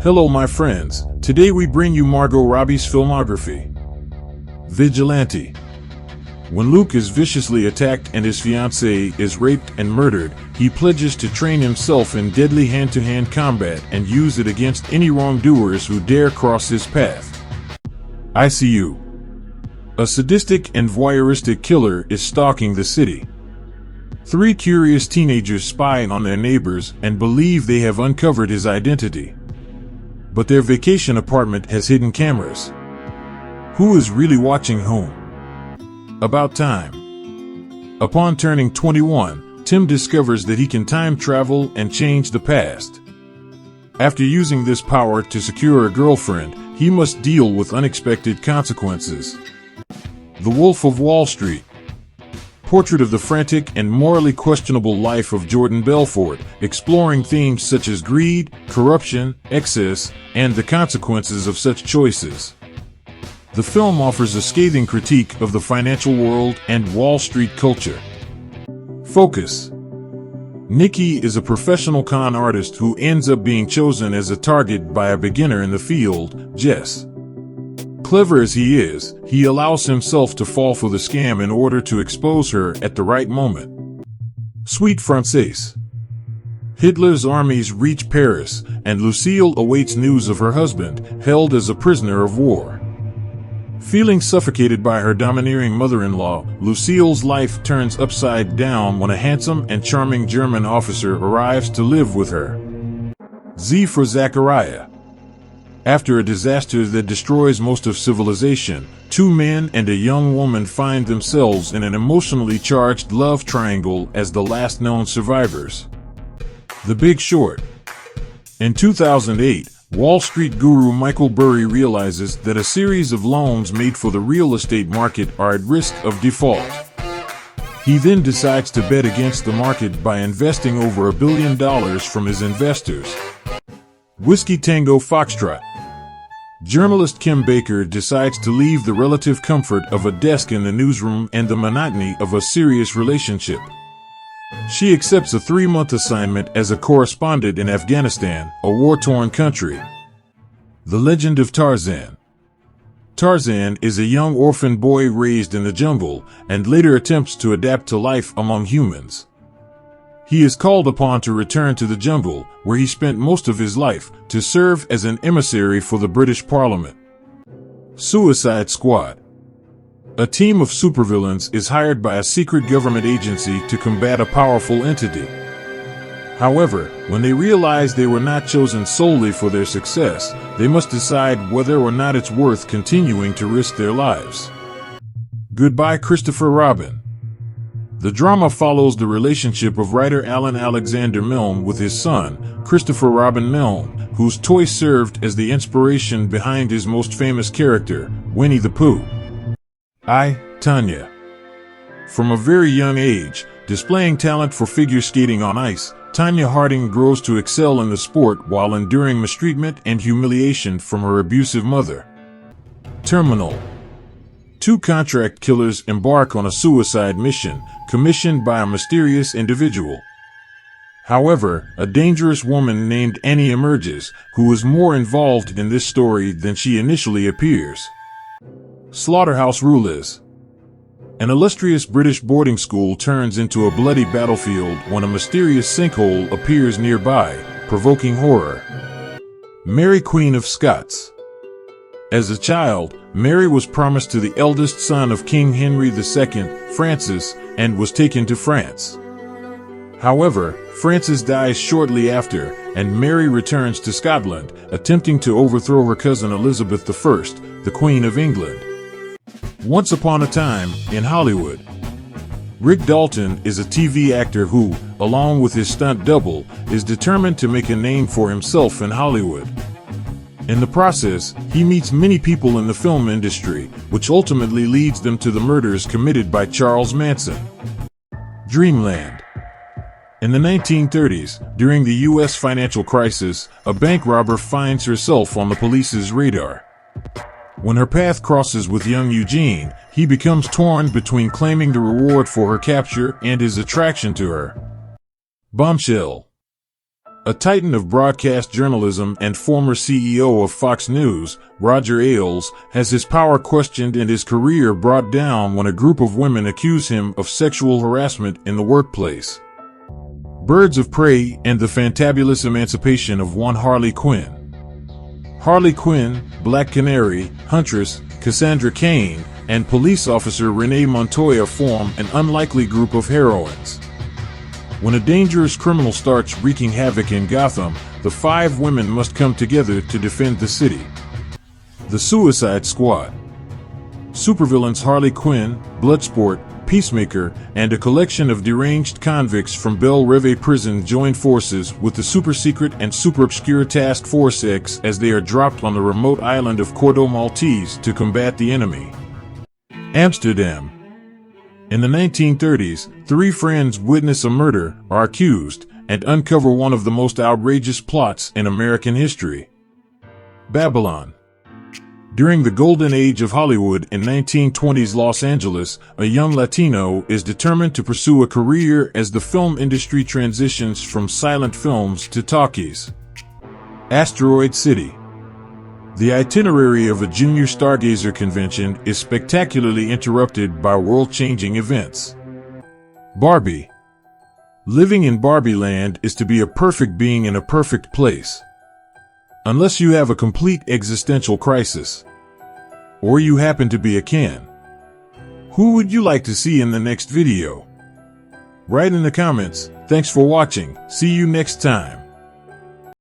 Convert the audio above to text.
Hello my friends, today we bring you Margot Robbie's filmography. Vigilante. When Luke is viciously attacked and his fiancée is raped and murdered, he pledges to train himself in deadly hand-to-hand combat and use it against any wrongdoers who dare cross his path. ICU. A sadistic and voyeuristic killer is stalking the city. Three curious teenagers spy on their neighbors and believe they have uncovered his identity. But their vacation apartment has hidden cameras. Who is really watching whom? About time. Upon turning 21, Tim discovers that he can time travel and change the past. After using this power to secure a girlfriend, he must deal with unexpected consequences. The Wolf of Wall Street. Portrait of the frantic and morally questionable life of Jordan Belfort, exploring themes such as greed, corruption, excess, and the consequences of such choices. The film offers a scathing critique of the financial world and Wall Street culture. Focus. Nicky is a professional con artist who ends up being chosen as a target by a beginner in the field, Jess. Clever as he is, he allows himself to fall for the scam in order to expose her at the right moment. Sweet Francaise. Hitler's armies reach Paris, and Lucille awaits news of her husband, held as a prisoner of war. Feeling suffocated by her domineering mother-in-law, Lucille's life turns upside down when a handsome and charming German officer arrives to live with her. Z for Zachariah. After a disaster that destroys most of civilization, two men and a young woman find themselves in an emotionally charged love triangle as the last known survivors. The Big Short. In 2008, Wall Street guru Michael Burry realizes that a series of loans made for the real estate market are at risk of default. He then decides to bet against the market by investing over $1 billion from his investors. Whiskey Tango Foxtrot. Journalist Kim Baker decides to leave the relative comfort of a desk in the newsroom and the monotony of a serious relationship. She accepts a 3-month assignment as a correspondent in Afghanistan, a war-torn country. The Legend of Tarzan. Tarzan is a young orphan boy raised in the jungle and later attempts to adapt to life among humans. He is called upon to return to the jungle, where he spent most of his life, to serve as an emissary for the British Parliament. Suicide Squad. A team of supervillains is hired by a secret government agency to combat a powerful entity. However, when they realize they were not chosen solely for their success, they must decide whether or not it's worth continuing to risk their lives. Goodbye Christopher Robin. The drama follows the relationship of writer Alan Alexander Milne with his son, Christopher Robin Milne, whose toy served as the inspiration behind his most famous character, Winnie the Pooh. Tonya. From a very young age, displaying talent for figure skating on ice, Tonya Harding grows to excel in the sport while enduring mistreatment and humiliation from her abusive mother. Terminal. Two contract killers embark on a suicide mission, commissioned by a mysterious individual. However, a dangerous woman named Annie emerges, who is more involved in this story than she initially appears. Slaughterhouse Rulers. An illustrious British boarding school turns into a bloody battlefield when a mysterious sinkhole appears nearby, provoking horror. Mary Queen of Scots. As a child, Mary was promised to the eldest son of King Henry II, Francis, and was taken to France. However, Francis dies shortly after, and Mary returns to Scotland, attempting to overthrow her cousin Elizabeth I, the Queen of England. Once upon a time, in Hollywood. Rick Dalton is a TV actor who, along with his stunt double, is determined to make a name for himself in Hollywood. In the process, he meets many people in the film industry, which ultimately leads them to the murders committed by Charles Manson. Dreamland. In the 1930s, during the U.S. financial crisis, a bank robber finds herself on the police's radar. When her path crosses with young Eugene, he becomes torn between claiming the reward for her capture and his attraction to her. Bombshell. A titan of broadcast journalism and former CEO of Fox News, Roger Ailes, has his power questioned and his career brought down when a group of women accuse him of sexual harassment in the workplace. Birds of Prey and the Fantabulous Emancipation of One Harley Quinn. Harley Quinn, Black Canary, Huntress, Cassandra Cain, and police officer Renee Montoya form an unlikely group of heroines. When a dangerous criminal starts wreaking havoc in Gotham, the 5 women must come together to defend the city. The Suicide Squad. Supervillains Harley Quinn, Bloodsport, Peacemaker, and a collection of deranged convicts from Belle Reve prison join forces with the super-secret and super-obscure Task Force X as they are dropped on the remote island of Cordo Maltese to combat the enemy. Amsterdam. In the 1930s, 3 friends witness a murder, are accused, and uncover one of the most outrageous plots in American history. Babylon. During the golden age of Hollywood in 1920s Los Angeles, a young Latino is determined to pursue a career as the film industry transitions from silent films to talkies. Asteroid City. The itinerary of a junior stargazer convention is spectacularly interrupted by world-changing events. Barbie. Living in Barbie land is to be a perfect being in a perfect place. Unless you have a complete existential crisis. Or you happen to be a Ken. Who would you like to see in the next video? Write in the comments. Thanks for watching. See you next time.